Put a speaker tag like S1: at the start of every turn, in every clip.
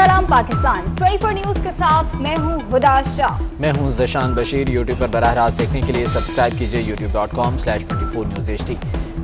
S1: सलाम पाकिस्तान 24 न्यूज के साथ मैं हूं हुदा शाह।
S2: मैं हूं ज़शान बशीर। यूट्यूब पर बराह रास्त देखने के लिए सब्सक्राइब कीजिए youtube.com/24newsht।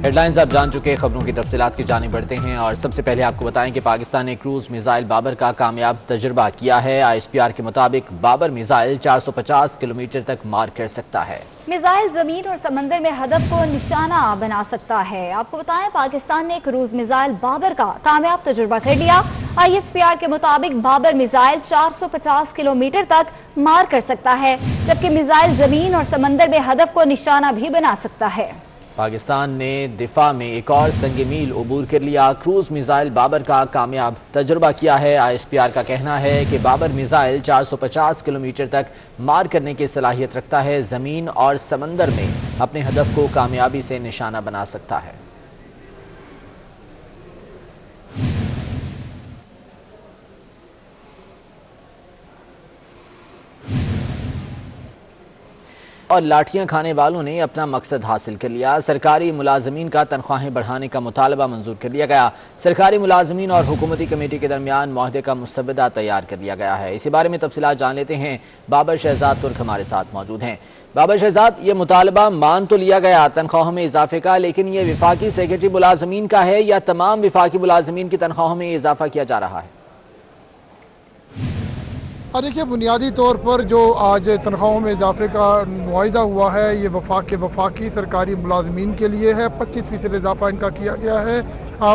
S2: हेडलाइंस आप जान चुके, खबरों की तफसीलात की जानिब बढ़ते हैं और सबसे पहले आपको बताएं कि पाकिस्तान ने क्रूज मिसाइल बाबर का कामयाब तजुर्बा किया है। ISPR के मुताबिक बाबर मिसाइल 450 किलोमीटर तक मार कर सकता है।
S1: मिसाइल जमीन और समंदर में हदफ को निशाना बना सकता है। आपको बताएं पाकिस्तान ने क्रूज मिसाइल बाबर का कामयाब तजुर्बा कर लिया। ISPR के मुताबिक बाबर मिसाइल 450 किलोमीटर तक मार कर सकता है, जबकि मिसाइल जमीन और समंदर में हदफ को निशाना भी बना सकता है।
S2: पाकिस्तान ने दिफा में एक और संग मील अबूर कर लिया। क्रूज मिसाइल बाबर का कामयाब तजुर्बा किया है। ISPR का कहना है कि बाबर मिसाइल 450 किलोमीटर तक मार करने की सलाहियत रखता है। जमीन और समंदर में अपने हदफ को कामयाबी से निशाना बना सकता है। और लाठियां खाने वालों ने अपना मकसद हासिल कर लिया। सरकारी मुलाजमीन का तनख्वाहें बढ़ाने का मुतालबा मंजूर कर लिया गया। सरकारी मुलाजमीन और हुकूमती कमेटी के दरमियान मुआहदे का मुसवदा तैयार कर लिया गया है। इसी बारे में तफसीलात जान लेते हैं। बाबर शहजाद तुर्क हमारे साथ मौजूद हैं। बाबर शहजाद, ये मुतालबा मान तो लिया गया तनख्वाहों में इजाफे का, लेकिन ये विफाकी सेक्रेटरी मुलाजमीन का है या तमाम विफाकी मुलाजमीन की तनख्वाहों में इजाफा किया जा रहा है?
S3: देखिए, बुनियादी तौर पर जो आज तनख्वाहों में इजाफे का मुआहिदा हुआ है, ये वफाकी सरकारी मुलाजमीन के लिए है। 25% इजाफा इनका किया गया है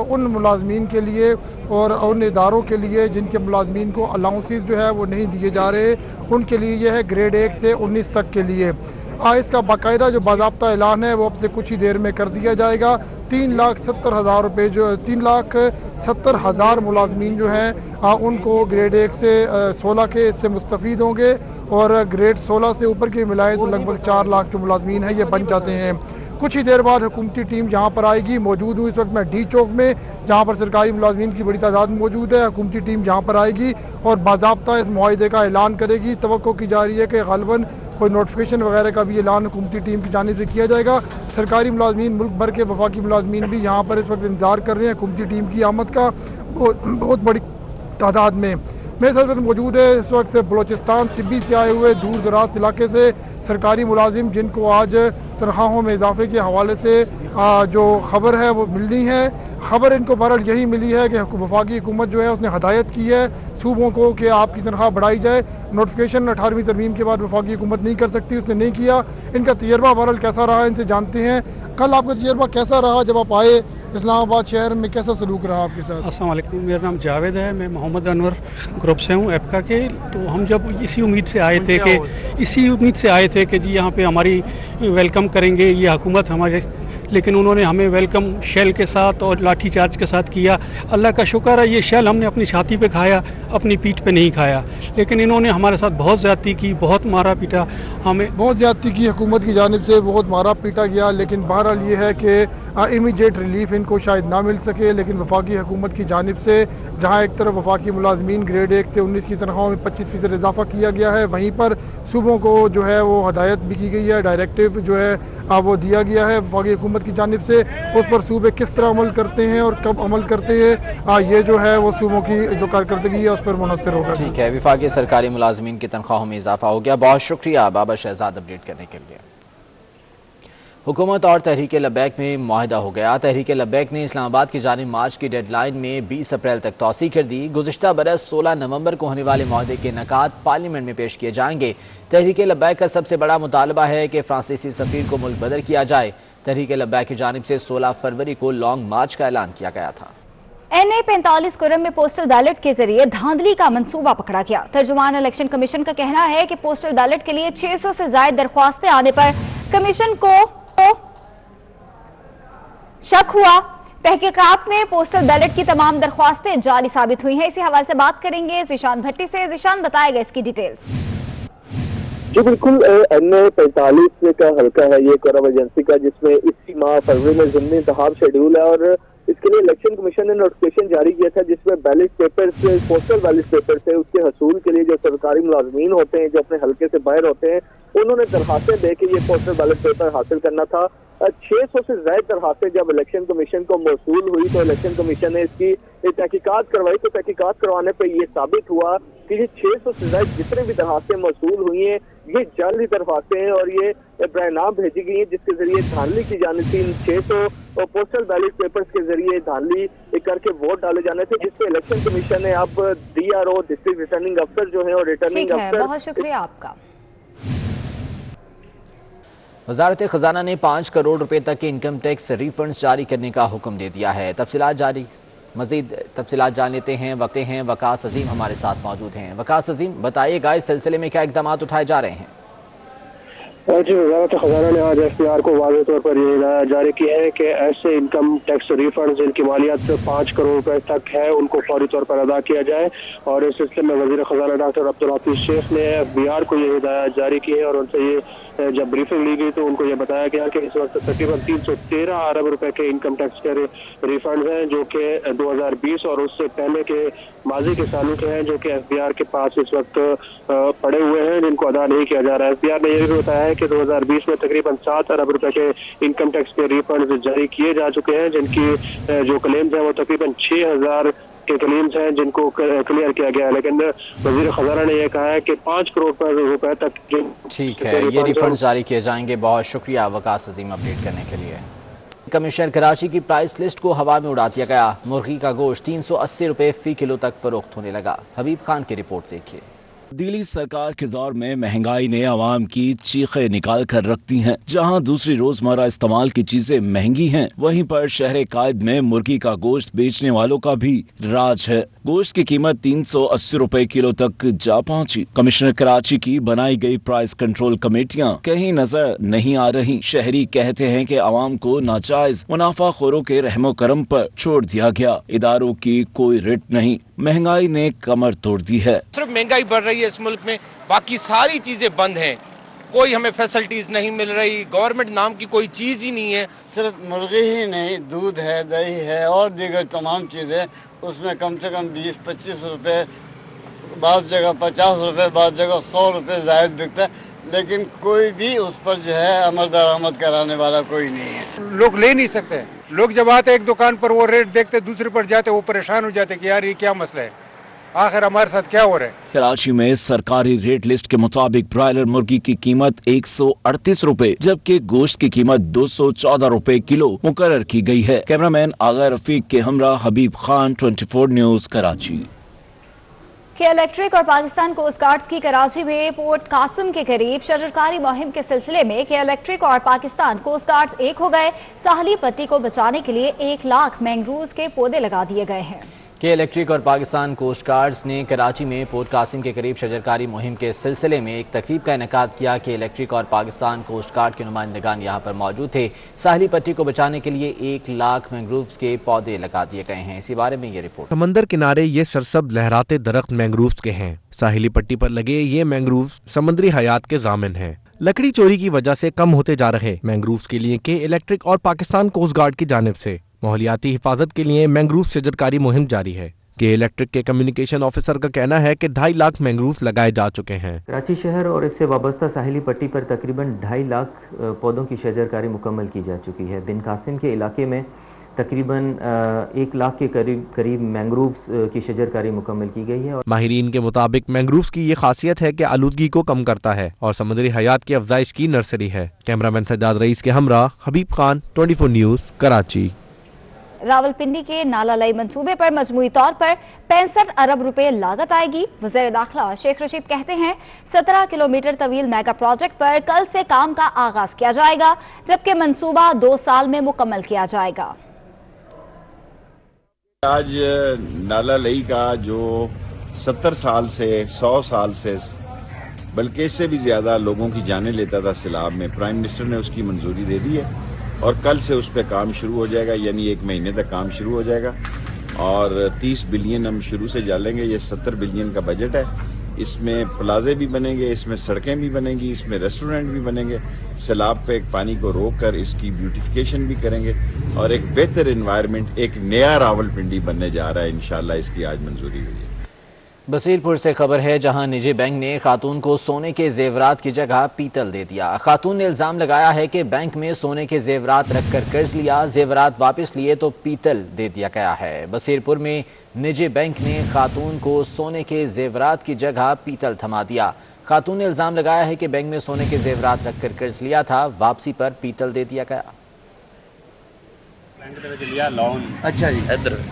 S3: उन मुलाजमीन के लिए और उन इदारों के लिए जिनके मुलाजमीन को अलाउंसेस जो है वो नहीं दिए जा रहे, उनके लिए यह है ग्रेड 1 से 19 तक के लिए। इसका बाकायदा जो बाज़ाब्ता ऐलान है वो अब से कुछ ही देर में कर दिया जाएगा। 3,70,000 रुपये जो 3,70,000 मुलाजमीन जो हैं उनको ग्रेड 1 से 16 के इससे मुस्तफ़ीद होंगे और ग्रेड 16 से ऊपर के मिलाएँ तो लगभग 4 लाख जो मुलाजमीन हैं ये बन जाते हैं। कुछ ही देर बाद हुकूमती टीम यहाँ पर आएगी। मौजूद हूँ इस वक्त मैं डी चौक में, जहाँ पर सरकारी मुलाजमीन की बड़ी तादाद मौजूद है। हुकूमती टीम यहाँ पर आएगी और बाज़ाब्ता इस मुआहिदे का ऐलान करेगी। तवक्को की जा रही है कि ग़ालिबन कोई नोटिफिकेशन वगैरह का भी ऐलान हुकूमती टीम की जानिब से किया जाएगा। सरकारी मुलाजमीन मुल्क भर के वफाकी मुलाजमीन भी यहाँ पर इस वक्त इंतज़ार कर रहे हैं हुकूमती टीम की आमद का बहुत बड़ी तादाद में। मेरे साथ मौजूद है इस वक्त बलोचिस्तान सिब्बी से आए हुए दूर दराज इलाके से सरकारी मुलाजिम, जिनको आज तनख्वाहों में इजाफे के हवाले से जो खबर है वो मिलनी है। खबर इनको बहरहाल यही मिली है कि वफाकी हुकूमत जो है उसने हदायत की है सूबों को कि आपकी तनख्वाह बढ़ाई जाए। नोटिफिकेशन 18वीं तरमीम के बाद वफाकी हुकूमत नहीं कर सकती, उसने नहीं किया। इनका तजर्बा बहरहाल कैसा रहा इनसे जानते हैं। कल आपका तजर्बा कैसा रहा जब आप आए इस्लामाबाद शहर में, कैसा सलूक रहा आपके साथ?
S4: अस्सलाम वालेकुम, मेरा नाम जावेद है, मैं मोहम्मद अनवर ग्रुप से हूँ एपका के। तो हम जब इसी उम्मीद से आए थे कि जी यहाँ पे हमारी वेलकम करेंगे ये हुकूमत हमारे, लेकिन उन्होंने हमें वेलकम शेल के साथ और लाठी चार्ज के साथ किया। अल्लाह का शुक्र है ये शेल हमने अपनी छाती पे खाया, अपनी पीठ पे नहीं खाया। लेकिन इन्होंने हमारे साथ बहुत ज़्यादती की, बहुत मारा पीटा, हमें
S3: बहुत ज़्यादती की हुकूमत की जानिब से, बहुत मारा पीटा गया। लेकिन बहरहाल ये है कि इमीडिएट रिलीफ इनको शायद ना मिल सके। लेकिन वफाकी हुकूमत की जानिब से जहाँ एक तरफ वफाकी मुलाजमीन ग्रेड 1 से 19 की तनख्वाहों में 25% इजाफा किया गया है, वहीं पर सूबों को जो है वो हदायत भी की गई है, डायरेक्टिव जो है वो दिया गया है वफाकी हुकूमत की जानिब से। उस पर सूबे किस तरह अमल करते हैं और कब अमल करते हैं ये जो है वो सूबों की जो कारकर्दगी है उस पर मुनहसर होगा।
S2: ठीक है, विफाकी सरकारी मुलाजमीन की तनख्वाहों में इजाफा हो गया। बहुत शुक्रिया बाबर शहजाद अपडेट करने के लिए। हुकूमत और तहरीक लब्बैक में मुआहिदा हो गया। तहरीक लब्बैक ने इस्लामाबाद की जानिब मार्च की डेडलाइन में 20 अप्रैल तक तौसी कर दी। गुज़िश्ता बरस 16 नवंबर को होने वाले मुआहिदे के नकात पार्लियामेंट में पेश किए जाएंगे। तहरीक लब्बैक का सबसे बड़ा मुतालबा है कि फ्रांसीसी सफ़ीर को मुल्क बदर किया जाए। तहरीक लब्बैक की जानिब से 16 फरवरी को लॉन्ग मार्च का ऐलान किया गया था।
S1: NA 45 कुरम में पोस्टल बैलेट के जरिए धांधली का मंसूबा पकड़ा गया। तर्जुमान इलेक्शन कमीशन का कहना है कि पोस्टल बैलेट के लिए 600 से ज्यादा दरख्वास्तें आने पर कमीशन को शक हुआ। तहकीकात में पोस्टल बैलेट की तमाम दरख्वास्तें जाली साबित हुई हैं। इसी हवाले से बात करेंगे ज़िशान भट्टी से। ज़िशान, बताएगा इसकी डिटेल्स।
S5: जी बिल्कुल, NA 45 का हल्का है ये कोरम एजेंसी का, जिसमें इसी माह फरवरी में ज़िमनी इंतखाब शेड्यूल है और इसके इसके लिए इलेक्शन कमीशन ने नोटिफिकेशन जारी किया था, जिसमें ballot papers, postal ballot papers है, उसके हसूल के लिए जो सरकारी मुलाजमीन होते हैं जो अपने हल्के से बाहर होते हैं, उन्होंने दरखास्तें दे के ये पोस्टल बैलेट पेपर हासिल करना था। 600 से ज्यादा दरखास्तें जब इलेक्शन कमीशन को मौसूल हुई तो इलेक्शन कमीशन ने इसकी तहकीकात करवाई। तो तहकीकात करवाने पर यह साबित हुआ कि ये 600 से ज्यादा जितने भी दरखास्तें मौसूल हुई हैं ये जाली दरखास्तें हैं और ये बयानाम भेजी गई हैं, जिसके जरिए धांधली की जानी थी। 600 पोस्टल बैलेट पेपर्स के जरिए धांधली करके वोट डाले जाने थे, जिसपे इलेक्शन कमीशन ने अब DRO, डिस्ट्रिक्ट रिटर्निंग अफसर जो है और रिटर्निंग अफसर।
S1: बहुत शुक्रिया आपका।
S2: वजारत खजाना ने 5 करोड़ रुपए तक के इनकम टैक्स रिफंड्स जारी करने का हुक्म दे दिया है। मजीद तफसीलात जान लेते हैं, वकास अजीम हमारे साथ मौजूद हैं। वकास अजीम, बताइएगा इस सिलसिले में क्या इकदाम उठाए जा रहे हैं?
S6: जी, वजारत खजाना ने आज FPR को वाज़ेह तौर पर ये हिदायत जारी की है कि ऐसे इनकम टैक्स रिफंड जिनकी मालियत 5 करोड़ रुपए तक है उनको फौरी तौर पर अदा किया जाए। और इस सिलसिले में वज़ीर खजाना डॉक्टर अब्दुल हफीज शेख ने FBR को ये हिदायत जारी की है और उनसे ये जब ब्रीफिंग ली गई तो उनको ये बताया गया कि इस वक्त तकरीबन 313 अरब रुपए के इनकम टैक्स के रिफंड हैं जो कि 2020 और उससे पहले के माजी के सालों के हैं, जो कि FBR के पास इस वक्त पड़े हुए हैं जिनको अदा नहीं किया जा रहा है। FBR ने यह भी बताया है कि 2020 में तकरीबन 7 अरब रुपए के इनकम टैक्स के रिफंड जारी किए जा चुके हैं, जिनकी जो क्लेम्स हैं वो तकरीबन 6000 के क्लेम्स हैं जिनको क्लियर किया गया है। लेकिन वजीर खजाना ने यह कहा है कि 5 करोड़ रुपए तक।
S2: ठीक है, ये रिफंड जारी किए जाएंगे। बहुत शुक्रिया वकास अजीम अपडेट करने के लिए। कमिश्नर कराची की प्राइस लिस्ट को हवा में उड़ा दिया गया। मुर्गी का गोश्त 380 रुपए फी किलो तक फरोख्त होने लगा। हबीब खान की रिपोर्ट देखिए।
S7: दिल्ली सरकार के दौर में महंगाई ने आवाम की चीखें निकाल कर रख दी हैं। जहां दूसरी रोजमर्रा इस्तेमाल की चीजें महंगी हैं, वहीं पर शहर कायद में मुर्गी का गोश्त बेचने वालों का भी राज है। गोश्त की कीमत 380 रुपए किलो तक जा पहुंची। कमिश्नर कराची की बनाई गई प्राइस कंट्रोल कमेटियां कहीं नजर नहीं आ रही। शहरी कहते हैं कि आवाम को नाजायज मुनाफाखोरों के रहमो करम पर छोड़ दिया गया। इदारों की कोई रिट नहीं, महंगाई ने कमर तोड़ दी है।
S8: सिर्फ महंगाई बढ़ रही है इस मुल्क में, बाकी सारी चीजें बंद हैं। कोई हमें फैसिलिटीज नहीं मिल रही, गवर्नमेंट नाम की कोई चीज ही नहीं है।
S9: सिर्फ मुर्गी ही नहीं, दूध है, दही है और दीगर तमाम चीजें, उसमें कम से कम 20-25 रुपए, बाद जगह 50 रुपए, बाद जगह 100 रुपए जायद बिकता है, लेकिन कोई भी उस पर जो है अमल दरामद कराने वाला कोई नहीं है।
S10: लोग ले नहीं सकते। लोग जब आते एक दुकान पर वो रेट देखते, दूसरे पर जाते, वो परेशान हो जाते कि यार ये क्या मसला है, आखिर हमारे साथ क्या हो रहा है।
S7: कराची में सरकारी रेट लिस्ट के मुताबिक ब्रायलर मुर्गी की कीमत 138 रुपए जबकि गोश्त की कीमत 214 रुपए किलो मुकर्रर की गई है। कैमरामैन आगा रफीक के हमरा हबीब खान, 24 न्यूज कराची।
S1: के इलेक्ट्रिक और पाकिस्तान कोस्ट गार्ड्स की कराची में पोर्ट कासिम के करीब शजरकारी मुहिम के सिलसिले में के इलेक्ट्रिक और पाकिस्तान कोस्ट गार्ड्स एक हो गए। साहली पट्टी को बचाने के लिए 1 लाख मैंग्रोव्स के पौधे लगा दिए गए हैं।
S2: के इलेक्ट्रिक और पाकिस्तान कोस्ट गार्ड्स ने कराची में पोर्ट कासिम के करीब शजरकारी मुहिम के सिलसिले में एक तकरीब का इनेकाद किया। कि इलेक्ट्रिक और पाकिस्तान कोस्ट गार्ड के नुमाइंदगान यहाँ पर मौजूद थे। साहली पट्टी को बचाने के लिए 1 लाख मैंग्रोव्स के पौधे लगा दिए गए हैं। इसी बारे में ये रिपोर्ट।
S11: समंदर किनारे ये सरसब्ज लहराते दरख्त मैंग्रोव्स के हैं। साहिली पट्टी पर लगे ये मैंग्रोव्स समुद्री हयात के जामिन हैं। लकड़ी चोरी की वजह से कम होते जा रहे मैंग्रोव्स के लिए के इलेक्ट्रिक और पाकिस्तान कोस्ट गार्ड की जानिब से माहौलियाती हिफाजत के लिए मैंग्रोव शजरकारी मुहिम जारी है। के इलेक्ट्रिक के कम्युनिकेशन ऑफिसर का कहना है कि 2.5 लाख मैंग्रोव्स लगाए जा चुके हैं।
S12: कराची शहर और इससे वाबस्ता साहिली पट्टी पर तकरीबन 2.5 लाख पौधों की शजरकारी मुकम्मल की जा चुकी है। बिन कासिम के इलाके में तकरीबन 1 लाख के करीब मैंग्रोव्स की शजरकारी मुकम्मल की गई है।
S11: माहिरीन के मुताबिक मैंग्रोव्स की ये खासियत है कि आलूदगी को कम करता है और समुद्री हयात की अफजाइश की नर्सरी है। कैमरामैन सज्जाद रईस के हमरा हबीब खान, 24 न्यूज कराची।
S1: रावलपिंडी के नाला लई मंसूबे पर मजमूई तौर पर 65 अरब रुपए लागत आएगी। वज़ीर दाखिला शेख रशीद कहते हैं 17 किलोमीटर तवील मेगा प्रोजेक्ट पर कल से काम का आगाज किया जाएगा, जबकि मंसूबा 2 साल में मुकम्मल किया जाएगा।
S13: आज नाला लई का जो 70 साल से 100 साल से बल्कि इससे भी ज्यादा लोगों की जानें लेता था सैलाब में, प्राइम मिनिस्टर ने उसकी मंजूरी दे दी है और कल से उस पर काम शुरू हो जाएगा, यानी 1 महीने तक काम शुरू हो जाएगा और 30 बिलियन हम शुरू से डालेंगे। ये 70 बिलियन का बजट है इसमें प्लाजे भी बनेंगे, इसमें सड़कें भी बनेंगी, इसमें रेस्टोरेंट भी बनेंगे। सैलाब पे पानी को रोक कर इसकी ब्यूटिफिकेशन भी करेंगे और एक बेहतर एनवायरनमेंट, एक नया रावलपिंडी बनने जा रहा है। इंशाल्लाह इसकी आज मंजूरी हुई है।
S2: बसीरपुर से खबर है, जहां निजी बैंक ने खातून को सोने के जेवरात की जगह पीतल दे दिया। खातून ने इल्जाम लगाया है कि बैंक में सोने के जेवरात रखकर कर्ज लिया, जेवरात वापस लिए तो पीतल दे दिया गया है। बसीरपुर में निजी बैंक ने खातून को सोने के जेवरात की जगह पीतल थमा दिया। खातून ने इल्जाम लगाया है कि बैंक में सोने के जेवरात रखकर कर्ज लिया था, वापसी पर पीतल दे दिया गया।
S14: अच्छा जी, इधर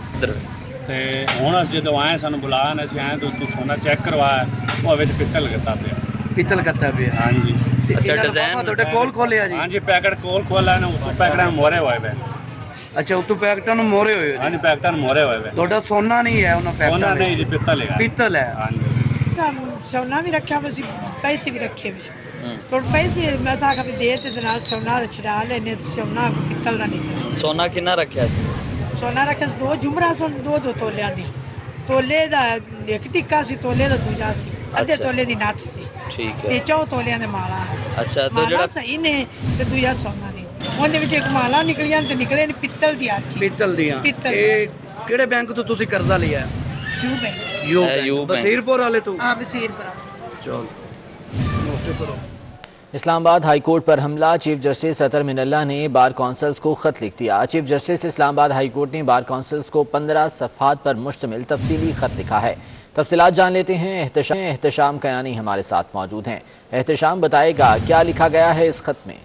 S15: ਤੇ ਹੁਣ ਅਸੀਂ ਜਦੋਂ ਆਏ ਸਾਨੂੰ ਬੁਲਾਇਆ ਅਸੀਂ ਆਏ ਤਾਂ ਤੂੰ ਸੋਨਾ ਚੈੱਕ ਕਰਵਾਇਆ ਉਹ ਵਿੱਚ ਪਿੱਤਲ ਕਰਤਾ ਪਿਆ
S14: ਪਿੱਤਲ ਕਰਤਾ ਪਿਆ
S15: ਹਾਂਜੀ
S14: ਅੱਛਾ ਡਿਜ਼ਾਈਨ ਤੁਹਾਡੇ ਕੋਲ ਖੋਲਿਆ ਜੀ
S15: ਹਾਂਜੀ ਪੈਕਟ ਕੋਲ ਖੋਲਿਆ ਨੇ ਉੱਪਰ ਪੈਕਟਾਂ ਮੋਰੇ ਹੋਏ ਵੇ
S14: ਅੱਛਾ ਉੱਤੋਂ ਪੈਕਟਾਂ ਨੂੰ ਮੋਰੇ ਹੋਏ
S15: ਹਾਂਜੀ ਪੈਕਟਾਂ ਨੂੰ ਮੋਰੇ ਹੋਏ ਵੇ
S14: ਤੁਹਾਡਾ ਸੋਨਾ ਨਹੀਂ ਹੈ ਉਹਨਾਂ ਪੈਕਟਾਂ
S15: ਸੋਨਾ ਨਹੀਂ ਜੀ ਪਿੱਤਲ ਹੈ
S14: ਪਿੱਤਲ ਹੈ
S15: ਹਾਂਜੀ
S16: ਸੋਨਾ ਵੀ ਰੱਖਿਆ ਵੇ ਸੀ ਪੈਸੇ ਵੀ ਰੱਖੇ ਵੇ ਥੋੜੇ ਪੈਸੇ ਮੈਂ ਤਾਂ ਕਦੇ ਦੇ ਤੇ ਨਾਲ ਸੋਨਾ ਛਡਾ ਲੈਨੇ ਸੋਨਾ ਪਿੱਤਲ ਦਾ ਨਹੀਂ
S14: ਸੋਨਾ ਕਿੰਨਾ ਰੱਖਿਆ ਸੀ
S16: सोना रखे दो जुमरा सन दो तोलिया दी तोले दा एक टिक्का सी तोले दा दूजा सी अद्धे तोले दी नट सी
S14: ठीक
S16: है ते 4 तोलिया दे माला
S14: अच्छा तो जेड़ा
S16: सही ने ते दूजा सोना ने ਉਹਦੇ ਵਿੱਚ ਇੱਕ ਮਾਲਾ ਨਿਕਲੀਆਂ ਤੇ ਨਿਕਲੇ ਨੇ ਪਿੱਤਲ ਦੀਆਂ
S14: ਇਹ ਕਿਹੜੇ ਬੈਂਕ ਤੋਂ ਤੁਸੀਂ ਕਰਜ਼ਾ ਲਿਆ ਯੂ ਬੈਂਕ ਬਸੀਰਪੁਰ ਵਾਲੇ ਤੋਂ
S16: ਹਾਂ ਬਸੀਰਪੁਰ
S14: ਚਲ ਨੋਟ ਕਰੋ।
S2: इस्लामाबाद हाई कोर्ट पर हमला, चीफ जस्टिस अतर मिनल्ला ने बार कौंसल्स को खत लिख दिया। Chief justice Islamabad high court ने बार कौंसल्स को 15 सफ़हात पर मुश्तमिल तफसीली खत लिखा है। तफसीलात जान लेते हैं। एहतशाम कयानी हमारे साथ मौजूद हैं। एहतशाम बताएगा क्या लिखा गया है इस खत में।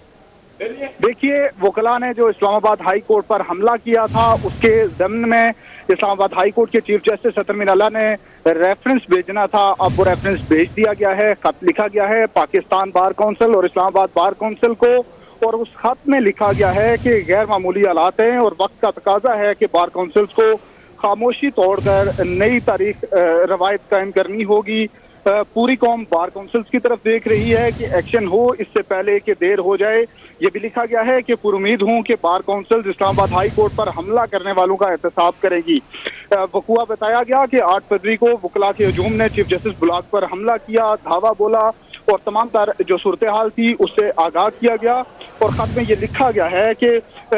S17: देखिए, वकला ने जो इस्लामाबाद हाई कोर्ट पर हमला किया था उसके ज़म्न में इस्लामाबाद हाई कोर्ट के चीफ जस्टिस अतर मिनल्ला ने रेफरेंस भेजना था। अब वो रेफरेंस भेज दिया गया है। खत लिखा गया है पाकिस्तान बार कौंसिल और इस्लामाबाद बार कौंसिल को, और उस खत में लिखा गया है कि गैर मामूली हालात हैं और वक्त का तकाजा है कि बार कौंसिल्स को खामोशी तोड़कर नई तारीख रवायत कायम करनी होगी। पूरी कौम बार कौंसिल्स की तरफ देख रही है कि एक्शन हो इससे पहले कि देर हो जाए। ये भी लिखा गया है कि पुरुमीद हूँ कि बार कौंसिल्स इस्लामाबाद हाई कोर्ट पर हमला करने वालों का एहतसाब करेगी। वकुआ बताया गया कि 8 फरवरी को वकला के हजूम ने चीफ जस्टिस ब्लॉक पर हमला किया, धावा बोला और तमाम तर जो सूरत हाल थी उससे आगाह किया गया। और खत में ये लिखा गया है कि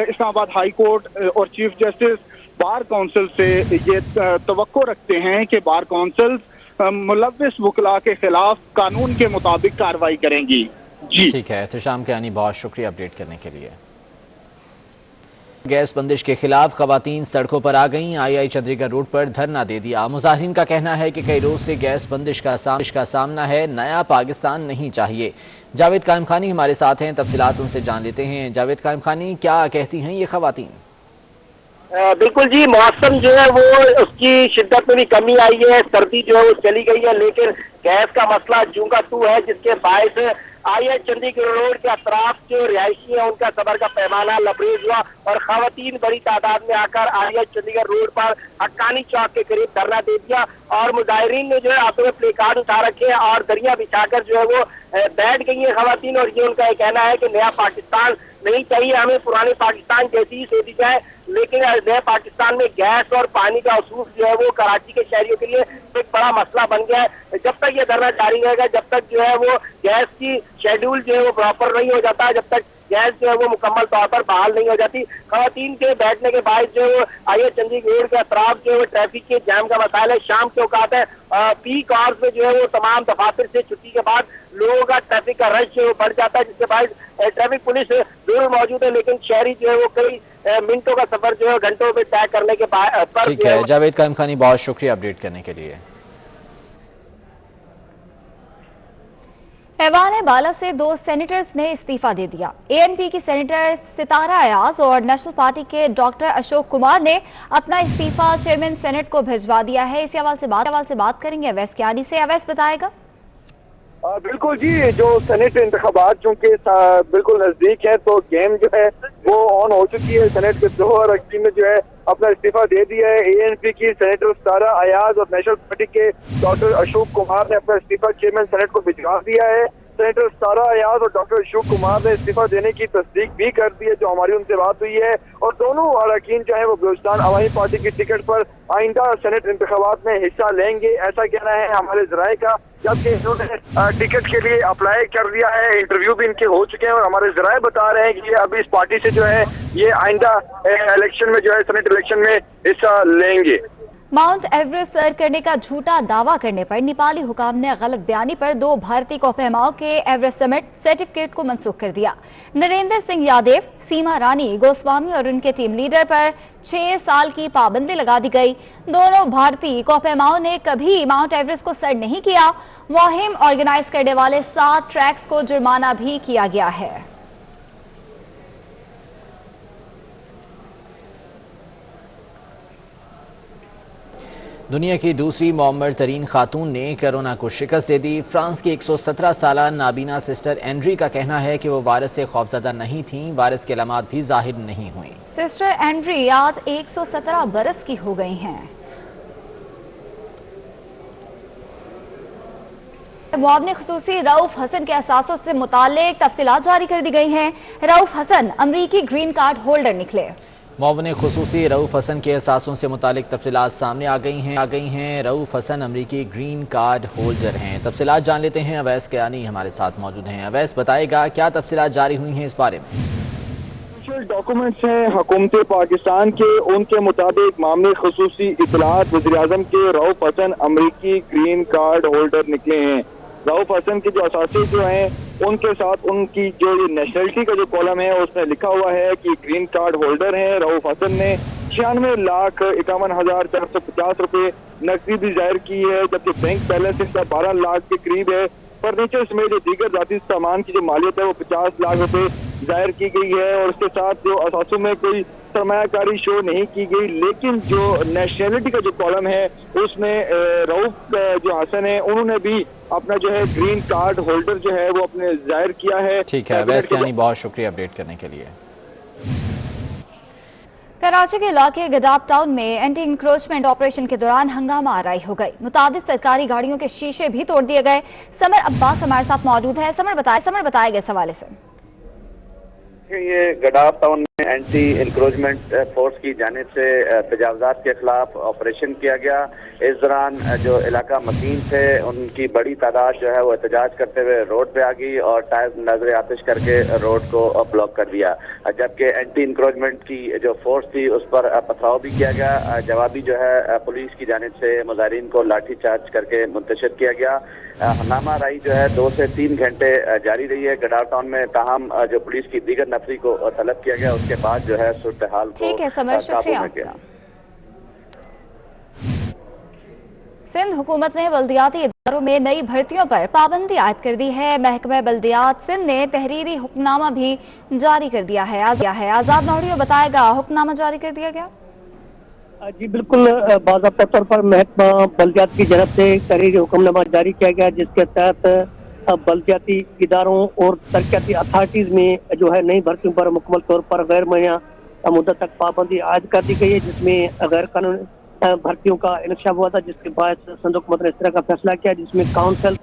S17: इस्लामाबाद हाई कोर्ट और चीफ जस्टिस बार कौंसिल से ये तवक्को रखते हैं कि बार कौंसिल्स मुलव्विस वकला के खिलाफ कानून के मुताबिक कार्रवाई करेंगी। जी
S2: ठीक है, एहतशाम के यानी बहुत शुक्रिया अपडेट करने के लिए। गैस बंदिश के खिलाफ खवातीन सड़कों पर आ गईं। आई चंद्रीगढ़ रोड पर धरना दे दिया। मुजाहिरीन का कहना है कि कई रोज से गैस बंदिश का सामना है, नया पाकिस्तान नहीं चाहिए। जावेद कायम खानी हमारे साथ हैं, तफसीलात उनसे जान लेते हैं। जावेद कायम खानी, क्या कहती हैं ये खवातीन?
S18: बिल्कुल जी, मौसम जो है वो उसकी शिद्दत में भी कमी आई है, सर्दी जो है वो चली गई है, लेकिन गैस का मसला जूं का तू है, जिसके बायस आई चंडीगढ़ रोड के अतराफ जो रिहायशी है उनका सबर का पैमाना लबरेज हुआ और खवातीन बड़ी तादाद में आकर आई चंडीगढ़ रोड पर हक्कानी चौक के करीब धरना दे दिया और मुजाहिरीन ने जो है अपने प्ले कार्ड उठा रखे हैं और दरिया बिछाकर जो है वो बैठ गई है खवातीन। और ये उनका कहना है कि नया पाकिस्तान नहीं चाहिए, हमें पुराने पाकिस्तान जैसी ही सोची जाए, लेकिन नए पाकिस्तान में गैस और पानी का असूल जो है वो कराची के शहरियों के लिए एक बड़ा मसला बन गया है। जब तक ये धरना जारी रहेगा, जब तक जो है वो गैस की शेड्यूल जो है वो प्रॉपर नहीं हो जाता, जब तक गैस जो है वो मुकम्मल तौर पर बहाल नहीं हो जाती, खवातीन के बैठने के बाद जो है आई चंडीगढ़ रोड के अतराफ जो है ट्रैफिक के जाम का मसाइल है। शाम के औकात है, पीक आवर्स में जो है वो तमाम दफातर से छुट्टी के बाद लोगों का ट्रैफिक का रश जो बढ़ जाता है, जिसके बाद ट्रैफिक पुलिस जरूर मौजूद है, लेकिन शहरी जो है वो कई मिनटों का सफर जो है घंटों में तय करने के बाद।
S2: ठीक है, जावेद कायम खानी, बहुत शुक्रिया अपडेट करने के लिए।
S1: ऐवान बाला से 2 सेनेटर्स ने इस्तीफा दे दिया। एएनपी की सेनेटर सितारा अयाज और नेशनल पार्टी के डॉक्टर अशोक कुमार ने अपना इस्तीफा चेयरमैन सेनेट को भिजवा दिया है। इसी हवाले से बात करेंगे अवैस कियानी से। अवैस बताएगा।
S17: बिल्कुल जी, जो सेनेट इंतखाबात चूंकि बिल्कुल नजदीक है तो गेम जो है वो ऑन हो चुकी है। सेनेट के जोहर हकीम ने जो है अपना इस्तीफा दे दिया है। एएनपी की सेनेटर सितारा अयाज और नेशनल पार्टी के डॉक्टर अशोक कुमार ने अपना इस्तीफा चेयरमैन सेनेट को भिजवा दिया है।
S19: सेनेटर सारा अयाज और डॉक्टर अशोक कुमार ने इस्तीफा देने की तस्दीक भी कर दी है, जो हमारी उनसे बात हुई है। और दोनों अरकान जो है वो बलूचिस्तान अवामी पार्टी की टिकट पर आइंदा सेनेट इंतखाबात में हिस्सा लेंगे, ऐसा कहना है हमारे जराए का। जबकि इन्होंने टिकट के लिए अप्लाई कर दिया है, इंटरव्यू भी इनके हो चुके हैं और हमारे जराए बता रहे हैं कि ये अभी इस पार्टी से जो है ये आइंदा इलेक्शन में जो है सेनेट इलेक्शन में हिस्सा लेंगे।
S1: माउंट एवरेस्ट सर करने का झूठा दावा करने पर नेपाली हुकाम ने गलत बयानी पर 2 भारतीय कोहपेमाओं के एवरेस्ट समिट सर्टिफिकेट को मंसूख कर दिया। नरेंद्र सिंह यादव, सीमा रानी गोस्वामी और उनके टीम लीडर पर 6 साल की पाबंदी लगा दी गई। दोनों भारतीय कोहपेमाओं ने कभी माउंट एवरेस्ट को सर नहीं किया। मुहिम ऑर्गेनाइज करने वाले 7 ट्रैक्स को जुर्माना भी किया गया है।
S2: दुनिया की दूसरी मौमर तरीन खातून ने कोरोना को शिकस्त दे दी। फ्रांस की 117 साला नाबीना सिस्टर एंड्री का कहना है कि वो वायरस से खौफजदा नहीं थीं, वायरस के अलामात भी जाहिर नहीं हुई।
S1: सिस्टर एंड्री आज 117 बरस की हो गई हैं। मुआवने खुसूसी रऊफ हसन के असासों से मुतालिक तफसीलात जारी कर दी गई हैं। रऊफ हसन अमरीकी ग्रीन कार्ड होल्डर निकले।
S2: मुआवने खुसूसी रऊफ हसन के एहसासों से मुतालिक तफसीलात सामने आ गई हैं। रऊफ हसन अमरीकी ग्रीन कार्ड होल्डर हैं। तफसीलात जान लेते हैं। अवैस कियानी हमारे साथ मौजूद हैं। अवैस, बताएगा क्या तफसीलात जारी हुई हैं इस बारे में?
S17: डॉक्यूमेंट्स हैं हुकूमत पाकिस्तान के, उनके मुताबिक मामले खुसूसी इतलात वज़ीर-ए-आज़म के रऊफ हसन अमरीकी ग्रीन कार्ड होल्डर निकले हैं। रऊफ हसन के जो असासे जो हैं उनके साथ उनकी जो नेशनलिटी का जो कॉलम है उसमें लिखा हुआ है कि ग्रीन कार्ड होल्डर हैं। रऊफ हसन ने 96,51,450 रुपए नकदी भी जाहिर की है, जबकि बैंक बैलेंस इसका 12 लाख के करीब है। फर्नीचर समेत जो दीगर जाती सामान की जो मालियत है वो 50 लाख रुपए जाहिर की गई है। और उसके साथ जो असासों में कोई सरमायाकारी शो नहीं की गई, लेकिन जो नेशनलिटी का जो कॉलम है उसमें रऊफ जो हसन है उन्होंने भी अपना जो है ग्रीन कार्ड होल्डर जो है वो अपने जाहिर किया है।
S2: ठीक है अवैस कियानी, बहुत शुक्रिया अपडेट करने के लिए।
S1: कराची के इलाके गदाब टाउन में एंटी इंक्रोचमेंट ऑपरेशन के दौरान हंगामा आराई हो गई। मुताबिक सरकारी गाड़ियों के शीशे भी तोड़ दिए गए। समर अब्बास हमारे साथ मौजूद है। समर बताएगा इस हवाले से।
S20: ये गडाब टाउन में एंटी इंक्रोचमेंट फोर्स की जानिब से तजावजात के खिलाफ ऑपरेशन किया गया। इस दौरान जो इलाका मकीन थे उनकी बड़ी तादाद जो है वो एहतजाज करते हुए रोड पे आ गई और टायर नजर आतिश करके रोड को ब्लॉक कर दिया। जबकि एंटी इंक्रोचमेंट की जो फोर्स थी उस पर पथराव भी किया गया। जवाबी जो है पुलिस की जानिब से मुजाहिरीन को लाठी चार्ज करके मुंतशिर किया गया। हंगामा राई जो है 2 से 3 घंटे जारी रही है गडाब टाउन में। ताहम जो पुलिस की दीगर नफरी को तलब किया गया, उसके बाद जो है सूरत हाल को काबू में किया।
S1: सिंध हुकूमत ने बल्दियाती इदारों में नई भर्तियों पर पाबंदी आयद कर दी है। महकमा बल्दियात सिंध ने तहरीरी हुक्मनामा भी जारी कर दिया है। आजाद नौड़ियो बताएगा हुक्मनामा जारी कर दिया गया।
S21: जी बिल्कुल, बाज़ाब्ता तौर पर महकमा बल्दियात की जानब से तहरीरी हुक्मनामा जारी किया गया, जिसके तहत बल्दियाती इदारों और तरक्याती अथॉरिटीज में जो है नई भर्तियों पर मुकम्मल तौर पर गैर मुहैया मुद्दत तक पाबंदी आयद कर दी गई है, जिसमें गैर कानूनी भर्तियों का इंकशाफ हुआ था, जिसके बाद सिंध हुकूमत ने इस तरह का फैसला किया जिसमें काउंसिल्स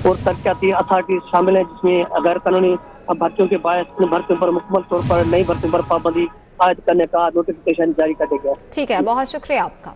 S21: और तरक्याती अथॉरिटीज शामिल है, जिसमें गैर कानूनी भर्तियों के बाद भर्तियों पर मुकम्मल तौर पर नई भर्तियों पर पाबंदी आयद करने का नोटिफिकेशन जारी कर दिया गया।
S1: ठीक है, बहुत शुक्रिया आपका।